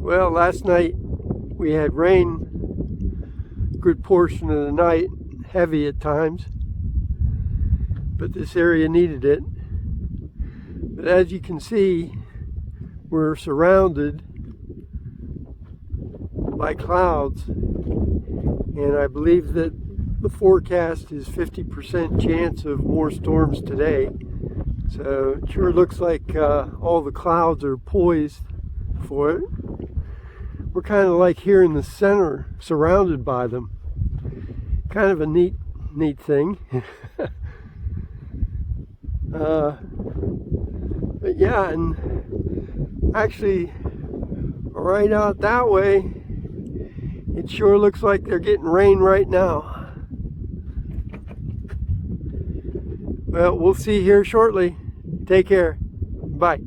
Well, last night we had rain a good portion of the night, heavy at times, but this area needed it. But as you can see, we're surrounded by clouds, and I believe that the forecast is 50% chance of more storms today. So it sure looks like all the clouds are poised for it. We're kind of like here in the center, surrounded by them. Kind of a neat thing. But yeah, and actually right out that way, it sure looks like they're getting rain right now. Well, we'll see here shortly. Take care. Bye.